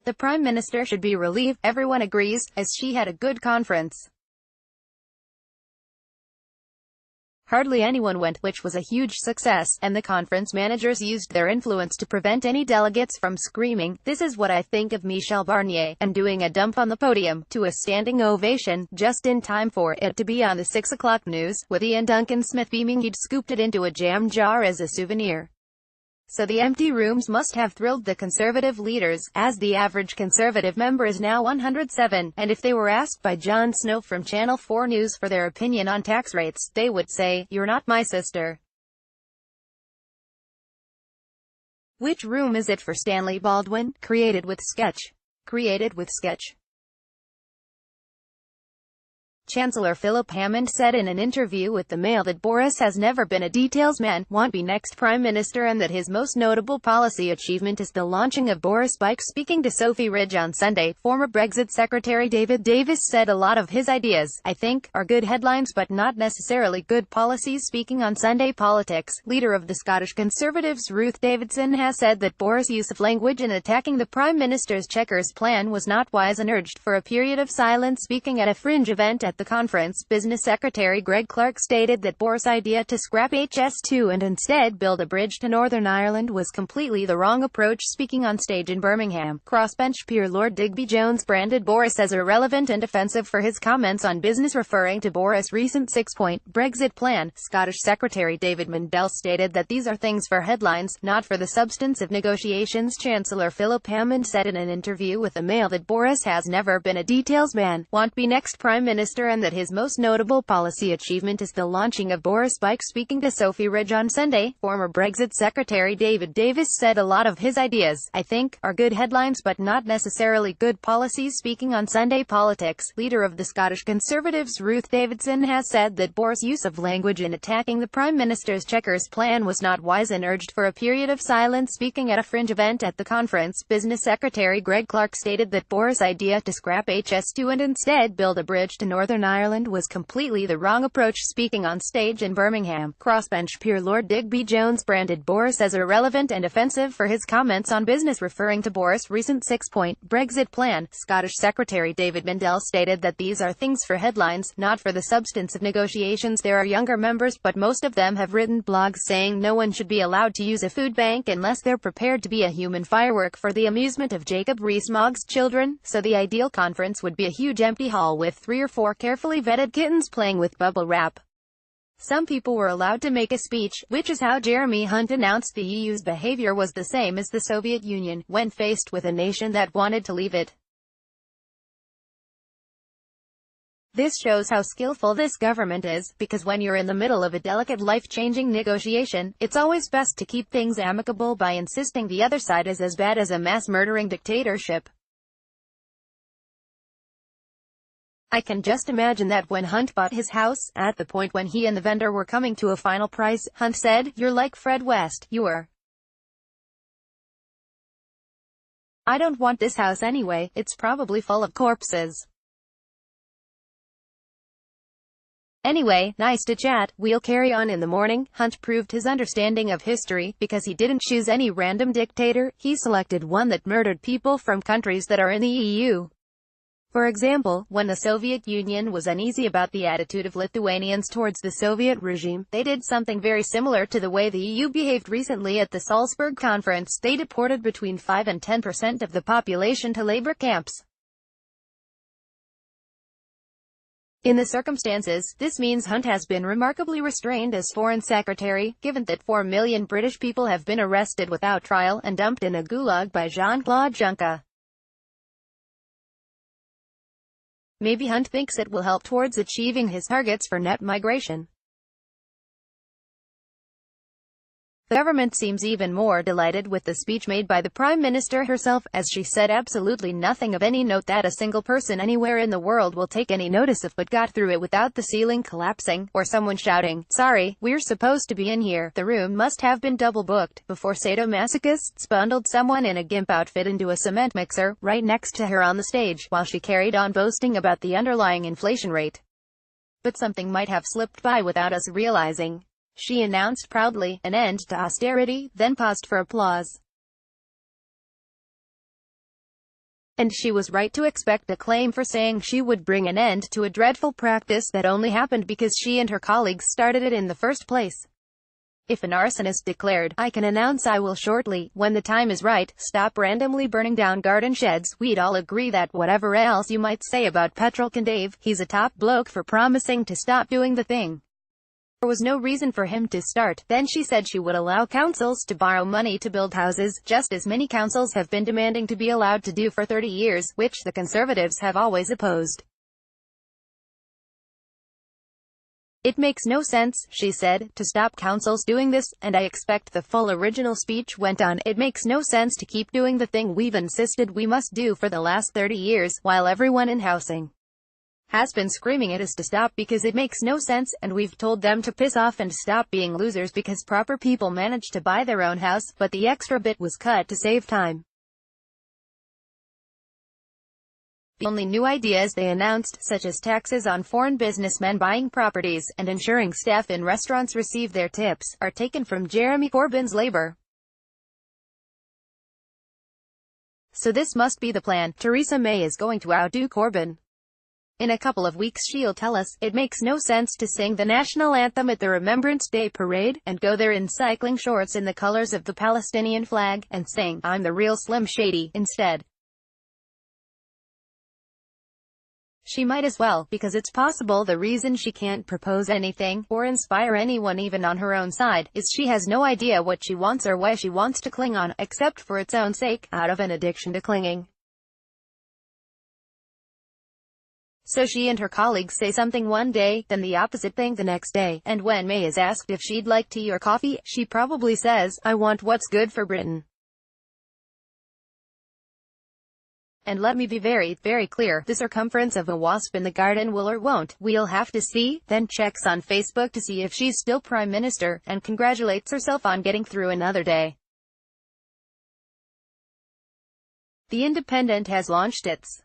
The Prime Minister should be relieved, everyone agrees, as she had a good conference. Hardly anyone went, which was a huge success, and the conference managers used their influence to prevent any delegates from screaming, "This is what I think of Michel Barnier," and doing a dump on the podium, to a standing ovation, just in time for it to be on the 6 o'clock news, with Iain Duncan-Smith beaming he'd scooped it into a jam jar as a souvenir. So the empty rooms must have thrilled the Conservative leaders, as the average Conservative member is now 107, and if they were asked by Jon Snow from Channel 4 News for their opinion on tax rates, they would say, "You're not my sister." Which room is it for Stanley Baldwin? Created with sketch. Chancellor Philip Hammond said in an interview with the Mail that Boris has never been a details man, won't be next Prime Minister, and that his most notable policy achievement is the launching of Boris bikes. Speaking to Sophie Ridge on Sunday, former Brexit Secretary David Davis said a lot of his ideas, I think, are good headlines but not necessarily good policies. Speaking on Sunday Politics, leader of the Scottish Conservatives Ruth Davidson has said that Boris' use of language in attacking the Prime Minister's Chequers plan was not wise and urged for a period of silence. Speaking at a fringe event at the conference, Business Secretary Greg Clark stated that Boris' idea to scrap HS2 and instead build a bridge to Northern Ireland was completely the wrong approach. Speaking on stage in Birmingham, crossbench peer Lord Digby Jones branded Boris as irrelevant and offensive for his comments on business, referring to Boris' recent 6-point Brexit plan. Scottish Secretary David Mundell stated that these are things for headlines, not for the substance of negotiations. Chancellor Philip Hammond said in an interview with the Mail that Boris has never been a details man, won't be next Prime Minister, and that his most notable policy achievement is the launching of Boris bikes. Speaking to Sophie Ridge on Sunday, former Brexit Secretary David Davis said a lot of his ideas, I think, are good headlines but not necessarily good policies. Speaking on Sunday Politics, leader of the Scottish Conservatives Ruth Davidson has said that Boris' use of language in attacking the Prime Minister's Chequers plan was not wise and urged for a period of silence. Speaking at a fringe event at the conference, Business Secretary Greg Clark stated that Boris' idea to scrap HS2 and instead build a bridge to Northern Ireland was completely the wrong approach. Speaking on stage in Birmingham, crossbench peer Lord Digby Jones branded Boris as irrelevant and offensive for his comments on business, referring to Boris' recent 6-point Brexit plan. Scottish Secretary David Mundell stated that these are things for headlines, not for the substance of negotiations. There are younger members, but most of them have written blogs saying no one should be allowed to use a food bank unless they're prepared to be a human firework for the amusement of Jacob Rees-Mogg's children. So the ideal conference would be a huge empty hall with 3 or 4 carefully vetted kittens playing with bubble wrap. Some people were allowed to make a speech, which is how Jeremy Hunt announced the EU's behavior was the same as the Soviet Union, when faced with a nation that wanted to leave it. This shows how skillful this government is, because when you're in the middle of a delicate life-changing negotiation, it's always best to keep things amicable by insisting the other side is as bad as a mass-murdering dictatorship. I can just imagine that when Hunt bought his house, at the point when he and the vendor were coming to a final price, Hunt said, "You're like Fred West, you're. I don't want this house anyway, it's probably full of corpses. Anyway, nice to chat, we'll carry on in the morning." Hunt proved his understanding of history, because he didn't choose any random dictator, he selected one that murdered people from countries that are in the EU. For example, when the Soviet Union was uneasy about the attitude of Lithuanians towards the Soviet regime, they did something very similar to the way the EU behaved recently at the Salzburg Conference. They deported between 5 and 10% of the population to labor camps. In the circumstances, this means Hunt has been remarkably restrained as Foreign Secretary, given that 4 million British people have been arrested without trial and dumped in a gulag by Jean-Claude Juncker. Maybe Hunt thinks it will help towards achieving his targets for net migration. The government seems even more delighted with the speech made by the Prime Minister herself, as she said absolutely nothing of any note that a single person anywhere in the world will take any notice of, but got through it without the ceiling collapsing, or someone shouting, "Sorry, we're supposed to be in here." The room must have been double booked, before sadomasochists bundled someone in a gimp outfit into a cement mixer, right next to her on the stage, while she carried on boasting about the underlying inflation rate. But something might have slipped by without us realizing. She announced proudly, an end to austerity, then paused for applause. And she was right to expect acclaim for saying she would bring an end to a dreadful practice that only happened because she and her colleagues started it in the first place. If an arsonist declared, "I can announce I will shortly, when the time is right, stop randomly burning down garden sheds," we'd all agree that, whatever else you might say about Petrol-Dave, he's a top bloke for promising to stop doing the thing. There was no reason for him to start. Then she said she would allow councils to borrow money to build houses, just as many councils have been demanding to be allowed to do for 30 years, which the Conservatives have always opposed. "It makes no sense," she said, "to stop councils doing this," and I expect the full original speech went on, "It makes no sense to keep doing the thing we've insisted we must do for the last 30 years, while everyone in housing has been screaming at us to stop because it makes no sense, and we've told them to piss off and stop being losers because proper people manage to buy their own house, but the extra bit was cut to save time." The only new ideas they announced, such as taxes on foreign businessmen buying properties, and ensuring staff in restaurants receive their tips, are taken from Jeremy Corbyn's Labour. So this must be the plan. Theresa May is going to outdo Corbyn. In a couple of weeks she'll tell us, "It makes no sense to sing the national anthem at the Remembrance Day parade, and go there in cycling shorts in the colors of the Palestinian flag, and sing, 'I'm the real Slim Shady,' instead." She might as well, because it's possible the reason she can't propose anything, or inspire anyone even on her own side, is she has no idea what she wants or why she wants to cling on, except for its own sake, out of an addiction to clinging. So she and her colleagues say something one day, then the opposite thing the next day, and when May is asked if she'd like tea or coffee, she probably says, "I want what's good for Britain." And let me be very, very clear, the circumference of a wasp in the garden will or won't, we'll have to see, then checks on Facebook to see if she's still Prime Minister, and congratulates herself on getting through another day. The Independent has launched its